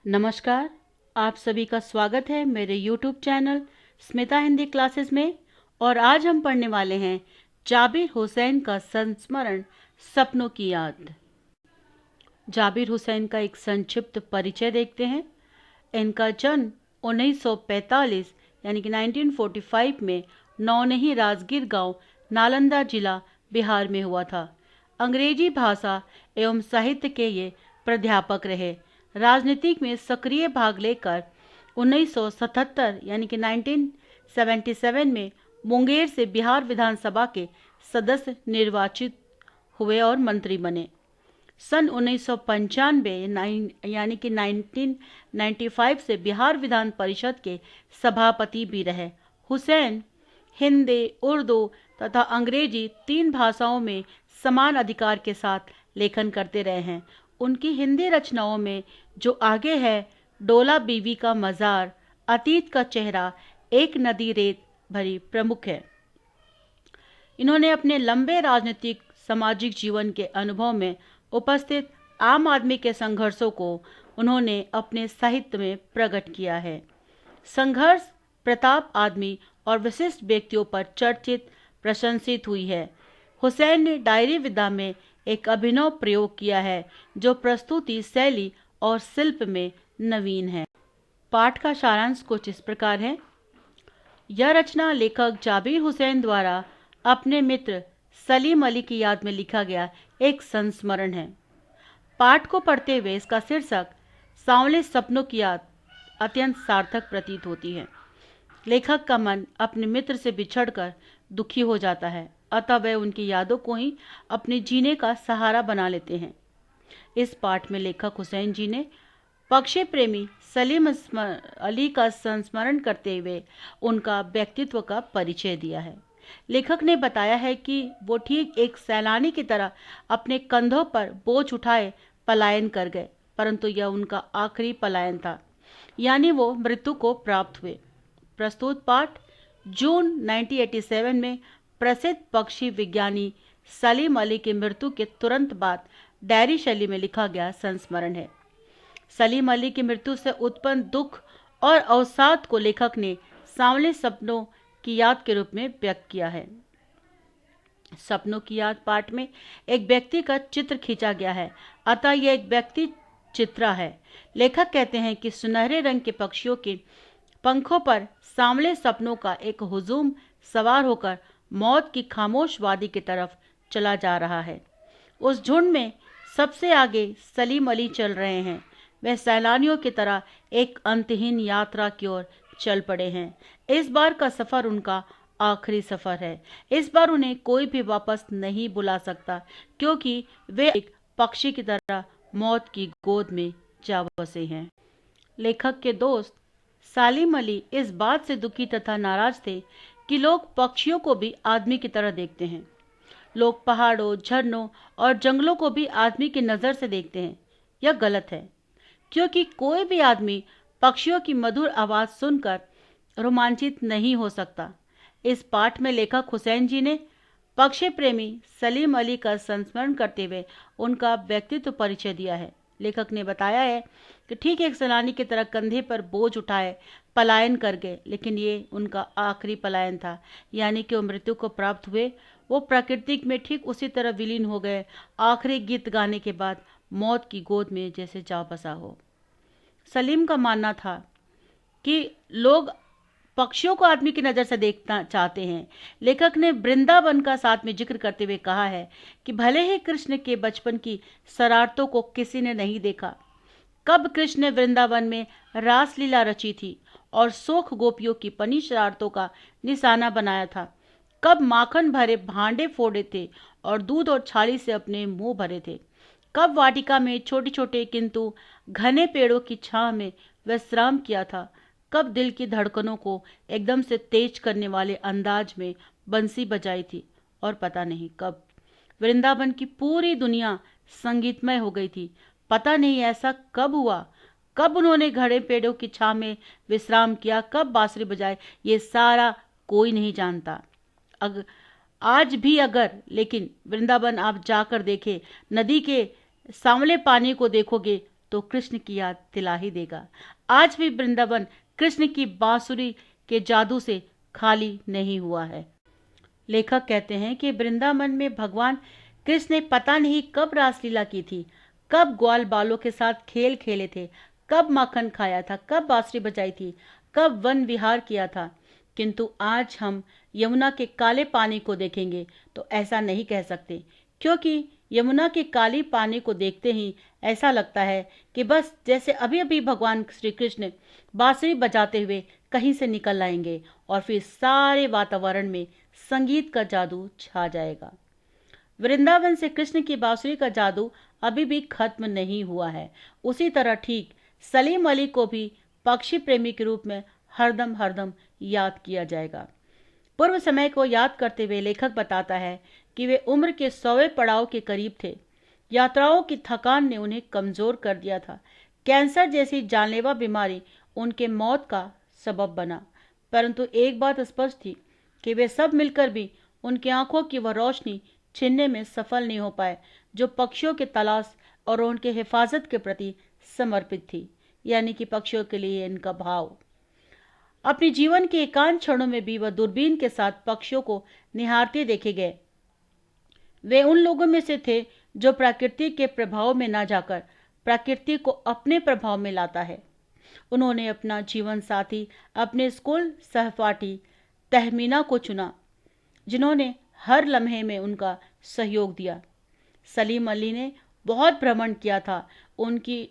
नमस्कार। आप सभी का स्वागत है मेरे YouTube channel Smita Hindi classes में। और आज हम पढ़ने वाले हैं जाबिर हुसैन का संस्मरण, सपनों की याद। जाबिर हुसैन का एक संक्षिप्त परिचय देखते हैं। इनका जन्म 1945 यानी कि 1945 में नौनही राजगीर गांव, नालंदा जिला, बिहार में हुआ था। अंग्रेजी भाषा एवं साहित्य के ये प्राध्यापक रहे। राजनीति में सक्रिय भाग लेकर 1977 यानी कि 1977 में मुंगेर से बिहार विधानसभा के सदस्य निर्वाचित हुए और मंत्री बने। सन 1995 यानी कि 1995 से बिहार विधान परिषद के सभापति भी रहे। हुसैन हिंदी, उर्दू तथा अंग्रेजी 3 भाषाओं में समान अधिकार के साथ लेखन करते रहे हैं। उनकी हिंदी रचनाओं में जो आगे है, डोला बीवी का मजार, अतीत का चेहरा, एक नदी रेत भरी प्रमुख है। इन्होंने अपने लंबे राजनीतिक सामाजिक जीवन के अनुभव में उपस्थित आम आदमी के संघर्षों को उन्होंने अपने साहित्य में प्रकट किया है। संघर्ष प्रताप आदमी और विशिष्ट व्यक्तियों पर चर्चित प्रशंसित हुई है। हुसैन ने डायरी विधा में एक अभिनव प्रयोग किया है जो प्रस्तुति शैली और शिल्प में नवीन है। पाठ का सारांश कुछ इस प्रकार है। यह रचना लेखक जाबिर हुसैन द्वारा अपने मित्र सलीम अली की याद में लिखा गया एक संस्मरण है। पाठ को पढ़ते हुए इसका शीर्षक सांवले सपनों की याद अत्यंत सार्थक प्रतीत होती है। लेखक का मन अपने मित्र से बिछड़कर दुखी हो जाता है, अतः वह उनकी यादों को ही अपने जीने का सहारा बना लेते हैं। इस पाठ में लेखक हुसैन जी ने पक्षी प्रेमी सलीम अली का संस्मरण करते हुए उनका व्यक्तित्व का परिचय दिया है। लेखक ने बताया है कि वो ठीक एक सैलानी की तरह अपने कंधों पर बोझ उठाए पलायन कर गए, परंतु यह उनका आखिरी पलायन था, यानी वो मृत्यु को प्राप्त हुए। प्रस्तुत पाठ जून 1987 में प्रसिद्ध पक्षी विज्ञानी सलीम अली की मृत्यु के तुरंत बाद डायरी शैली में लिखा गया संस्मरण है। सलीम अली की मृत्यु से उत्पन्न दुख और अवसाद को लेखक ने सांवले सपनों की याद के रूप में व्यक्त किया है। सपनों की याद पाठ में एक व्यक्ति का चित्र खींचा गया है, अतः यह एक व्यक्ति चित्र है। लेखक कहते हैं कि सुनहरे रंग के पक्षियों के पंखों पर सांवले सपनों का एक हुजूम सवार होकर मौत की खामोश वादी की तरफ चला जा रहा है। उस झुंड में सबसे आगे सलीम अली चल रहे हैं। वे सैलानियों की तरह एक अंतहीन यात्रा की ओर चल पड़े हैं। इस बार का सफर उनका आखिरी सफर है। इस बार उन्हें कोई भी वापस नहीं बुला सकता, क्योंकि वे एक पक्षी की तरह मौत की गोद में जा बसे हैं। लेखक के दोस्त सलीम अली इस बात से दुखी तथा नाराज थे कि लोग पक्षियों को भी आदमी की तरह देखते हैं। लोग पहाड़ों, झरनों और जंगलों को भी आदमी की नज़र से देखते हैं। यह गलत है, क्योंकि कोई भी आदमी पक्षियों की मधुर आवाज़ सुनकर रोमांचित नहीं हो सकता। इस पाठ में लेखक हुसैन जी ने पक्षी प्रेमी सलीम अली का संस्मरण करते हुए उनका व्यक्तित्व परिचय दिया है। लेखक ने बताया है कि ठीक एक सैलानी की तरह कंधे पर बोझ उठाए पलायन कर गए, लेकिन ये उनका आखिरी पलायन था, यानी कि वो मृत्यु को प्राप्त हुए। वो प्रकृति में ठीक उसी तरह विलीन हो गए, आखिरी गीत गाने के बाद मौत की गोद में जैसे जा बसा हो। सलीम का मानना था कि लोग पक्षियों को आदमी की नज़र से देखना चाहते हैं। लेखक ने वृंदावन का साथ में जिक्र करते हुए कहा है कि भले ही कृष्ण के बचपन की शरारतों को किसी ने नहीं देखा। कब कृष्ण ने वृंदावन में रासलीला रची थी और शोक गोपियों की पनी शरारतों का निशाना बनाया था। कब माखन भरे भांडे फोड़े थे और दूध और छाली से अपने मुंह भरे थे। कब वाटिका में छोटे छोटे किंतु घने पेड़ों की छांव में विश्राम किया था। कब दिल की धड़कनों को एकदम से तेज करने वाले अंदाज में बंसी बजाई थी। और पता नहीं कब वृंदावन की पूरी दुनिया संगीतमय हो गई थी। पता नहीं ऐसा कब हुआ। कब उन्होंने घने पेड़ों की छांव में विश्राम किया, कब बांसुरी बजाए, ये सारा कोई नहीं जानता। आज भी लेकिन वृंदावन आप जाकर देखें, नदी के सांवले पानी को देखोगे तो कृष्ण की याद दिला ही देगा। आज भी वृंदावन कृष्ण की बांसुरी के जादू से खाली नहीं हुआ है। लेखक कहते हैं कि वृंदावन में भगवान कृष्ण ने पता नहीं कब रासलीला की थी, कब ग्वाल बालों के साथ खेल खेले थे, कब माखन खाया था, कब बांसुरी बजाई थी, कब वन विहार किया था। किंतु आज हम यमुना के काले पानी को देखेंगे तो ऐसा नहीं कह सकते, क्योंकि यमुना के काली पानी को देखते ही ऐसा लगता है कि बस जैसे अभी अभी भगवान श्री कृष्ण बांसुरी बजाते हुए कहीं से निकल आएंगे और फिर सारे वातावरण में संगीत का जादू छा जाएगा। वृंदावन से कृष्ण की बांसुरी का जादू अभी भी खत्म नहीं हुआ है। उसी तरह ठीक सलीम अली को भी पक्षी प्रेमी के रूप में हरदम हरदम याद किया जाएगा। पूर्व समय को याद करते हुए लेखक बताता है कि वे उम्र के 100वें पड़ाव के करीब थे। यात्राओं की थकान ने उन्हें कमजोर कर दिया था। कैंसर जैसी जानलेवा बीमारी उनके मौत का सबब बना, परंतु एक बात स्पष्ट थी कि वे सब मिलकर भी उनकी आंखों की वह रोशनी छीनने में सफल नहीं हो पाए जो पक्षियों के तलाश और उनके हिफाजत के प्रति समर्पित थी, यानी कि पक्षियों के लिए इनका भाव। अपने जीवन के एकांत क्षणों में भी वह दूरबीन के साथ पक्षियों को निहारते देखे गए। वे उन लोगों में से थे जो प्रकृति के प्रभाव में न जाकर प्रकृति को अपने प्रभाव में लाता है। उन्होंने अपना जीवन साथी, अपने स्कूल सहपाठी तहमीना को चुना, जिन्होंने हर लम्हे में उनका सहयोग दिया। सलीम अली ने बहुत भ्रमण किया था। उनकी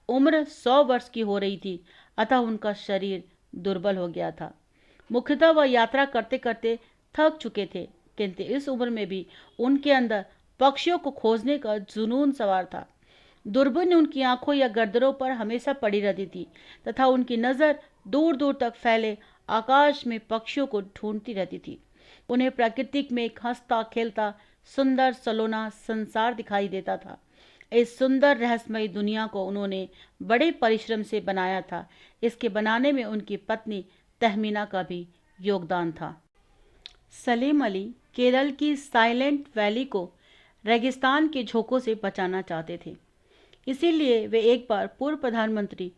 उम्र 100 वर्ष की हो रही थी, अतः उनका शरीर दुर्बल हो गया था। मुख्यतः वह यात्रा करते करते थक चुके थे, किंतु इस उम्र में भी उनके अंदर पक्षियों को खोजने का जुनून सवार था। दूरबीन उनकी आंखों या गर्दनों पर हमेशा पड़ी रहती थी तथा उनकी नजर दूर दूर तक फैले आकाश में पक्षियों को ढूंढती रहती थी। उन्हें प्रकृति में एक हंसता खेलता सुंदर सलोना संसार दिखाई देता था। इस सुंदर रहस्यमयी दुनिया को उन्होंने बड़े परिश्रम से बनाया था। इसके बनाने में उनकी पत्नी तहमीना का भी योगदान था। सलीम अली केरल की साइलेंट वैली को रेगिस्तान के झोंकों से बचाना चाहते थे। इसीलिए वे एक बार पूर्व प्रधानमंत्री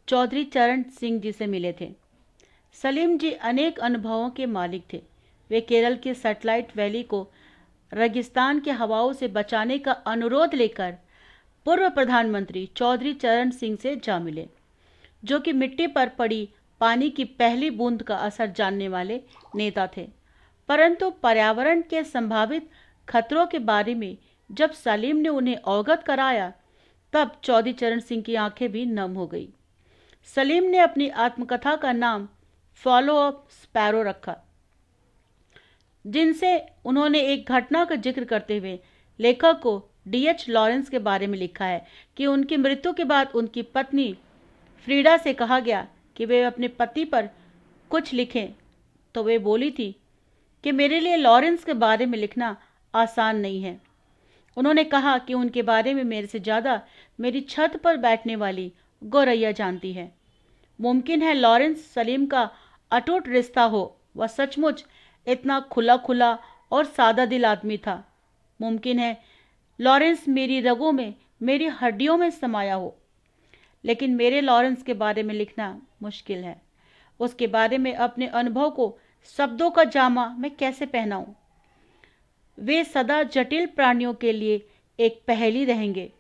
चौधरी चरण सिंह जी से मिले थे। सलीम जी अनेक अनुभवों के मालिक थे। वे केरल की सैटेलाइट वैली को रेगिस्तान के हवाओं से बचाने का अनुरोध लेकर पूर्व प्रधानमंत्री चौधरी चरण सिंह से जा मिले, जो कि मिट्टी पर पड़ी पानी की पहली बूंद का असर जानने वाले नेता थे। परंतु पर्यावरण के संभावित खतरों के बारे में जब सलीम ने उन्हें अवगत कराया, तब चौधरी चरण सिंह की आंखें भी नम हो गई। सलीम ने अपनी आत्मकथा का नाम फॉलो अप स्पैरो रखा, जिनसे उन्होंने एक घटना का जिक्र करते हुए लेखक को D.H. लॉरेंस के बारे में लिखा है कि उनकी मृत्यु के बाद उनकी पत्नी फ्रीडा से कहा गया कि वे अपने पति पर कुछ लिखें, तो वे बोली थी कि मेरे लिए लॉरेंस के बारे में लिखना आसान नहीं है। उन्होंने कहा कि उनके बारे में मेरे से ज़्यादा मेरी छत पर बैठने वाली गौरैया जानती है। मुमकिन है लॉरेंस सलीम का अटूट रिश्ता हो। वह सचमुच इतना खुला खुला और सादा दिल आदमी था। मुमकिन है लॉरेंस मेरी रगों में, मेरी हड्डियों में समाया हो। लेकिन मेरे लॉरेंस के बारे में लिखना मुश्किल है। उसके बारे में अपने अनुभव को शब्दों का जामा मैं कैसे पहनाऊं? वे सदा जटिल प्राणियों के लिए एक पहेली रहेंगे।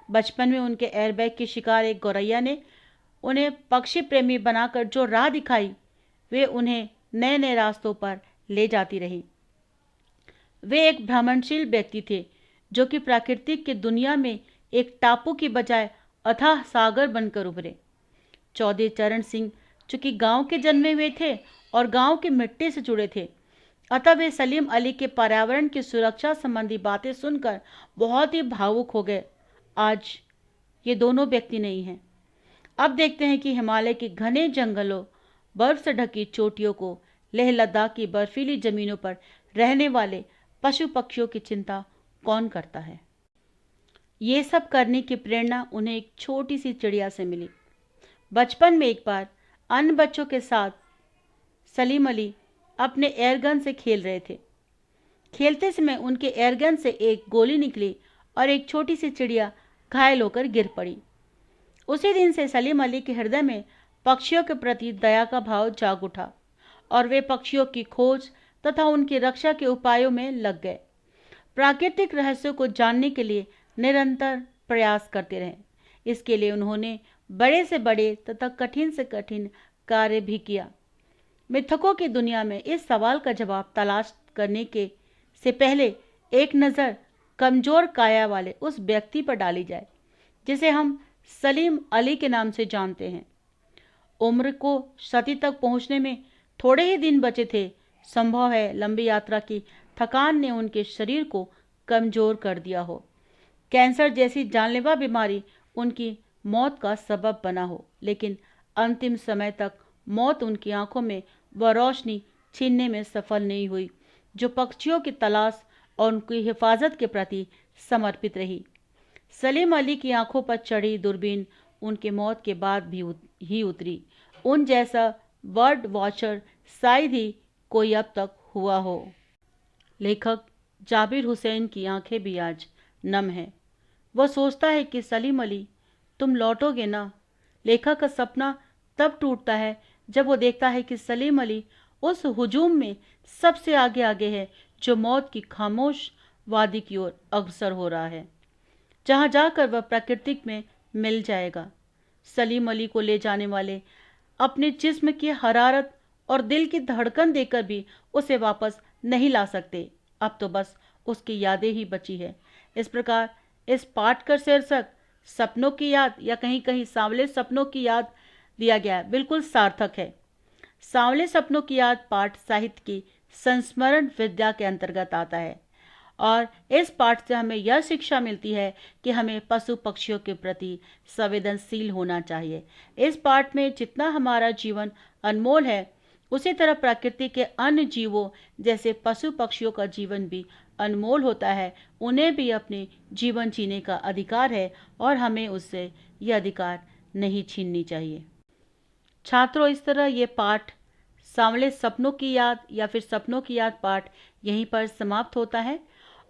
बचपन में उनके एयरबैग की शिकार एक गौरैया ने उन्हें पक्षी प्रेमी बनाकर जो राह दिखाई, वे उन्हें नए नए रास्तों पर ले जाती रही। वे एक भ्रमणशील व्यक्ति थे, जो कि प्राकृतिक की दुनिया में एक टापू की बजाय अथाह सागर बनकर उभरे। चौधरी चरण सिंह चूंकि गांव के जन्मे हुए थे और गांव की मिट्टी से जुड़े थे, अतः वे सलीम अली के पर्यावरण की सुरक्षा संबंधी बातें सुनकर बहुत ही भावुक हो गए। आज ये दोनों व्यक्ति नहीं हैं। अब देखते हैं कि हिमालय के घने जंगलों, बर्फ से ढकी चोटियों को, लेह लद्दाख की बर्फीली जमीनों पर रहने वाले पशु पक्षियों की चिंता कौन करता है। ये सब करने की प्रेरणा उन्हें एक छोटी सी चिड़िया से मिली। बचपन में एक बार अन्य बच्चों के साथ सलीम अली अपने एयरगन से खेल रहे थे। खेलते समय उनके एयरगन से एक गोली निकली और एक छोटी सी चिड़िया घायल होकर गिर पड़ी। उसी दिन से सलीम अली के हृदय में पक्षियों के प्रति दया का भाव जाग उठा और वे पक्षियों की खोज तथा उनकी रक्षा के उपायों में लग गए। प्राकृतिक रहस्यों को जानने के लिए निरंतर प्रयास करते रहे। इसके लिए उन्होंने बड़े से बड़े तथा कठिन से कठिन कार्य भी किया। मिथकों की दुनिया में इस सवाल का जवाब तलाश करने के से पहले एक नज़र कमजोर काया वाले उस व्यक्ति पर डाली जाए जिसे हम सलीम अली के नाम से जानते हैं। उम्र को सती तक पहुंचने में थोड़े ही दिन बचे थे। संभव है लंबी यात्रा की थकान ने उनके शरीर को कमजोर कर दिया हो। कैंसर जैसी जानलेवा बीमारी उनकी मौत का सबब बना हो, लेकिन अंतिम समय तक मौत उनकी आंखों में वह रोशनी छीनने में सफल नहीं हुई जो पक्षियों की तलाश और उनकी हिफाजत के प्रति समर्पित रही। सलीम अली की आंखों पर चढ़ी दूरबीन उनके मौत के बाद भी ही उतरी। उन जैसा बर्ड वॉचर शायद ही कोई अब तक हुआ हो। लेखक जाबिर हुसैन की आंखें भी आज नम हैं। वह सोचता है कि सलीम अली, तुम लौटोगे ना। लेखक का सपना तब टूटता है जब वो देखता है कि सलीम अली उस हुजूम में सबसे आगे आगे है जो मौत की खामोश वादी की ओर अग्रसर हो रहा है, जहां जाकर वह प्रकृति में मिल जाएगा। सलीम अली को ले जाने वाले अपने जिस्म की हरारत और दिल की धड़कन देकर भी उसे वापस नहीं ला सकते। अब तो बस उसकी यादें ही बची है। इस प्रकार इस पाठ का शीर्षक सपनों की याद या कहीं कहीं सांवले सपनों की याद दिया गया है। बिल्कुल सार्थक है। सांवले सपनों की याद पाठ साहित्य की संस्मरण विद्या के अंतर्गत आता है और इस पाठ से हमें यह शिक्षा मिलती है कि हमें पशु पक्षियों के प्रति संवेदनशील होना चाहिए। इस पाठ में जितना हमारा जीवन अनमोल है, उसी तरह प्रकृति के अन्य जीवों जैसे पशु पक्षियों का जीवन भी अनमोल होता है। उन्हें भी अपने जीवन जीने का अधिकार है और हमें उससे यह अधिकार नहीं छीननी चाहिए। छात्रों, इस तरह ये पाठ सांवले सपनों की याद या फिर सपनों की याद पाठ यहीं पर समाप्त होता है।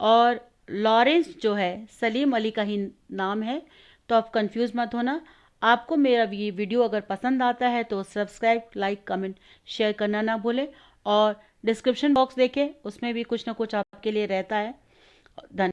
और लॉरेंस जो है सलीम अली का ही नाम है, तो आप कंफ्यूज मत होना। आपको मेरा ये वीडियो अगर पसंद आता है तो सब्सक्राइब, लाइक, कमेंट, शेयर करना ना भूलें और डिस्क्रिप्शन बॉक्स देखें, उसमें भी कुछ ना कुछ आपके लिए रहता है। धन्यवाद।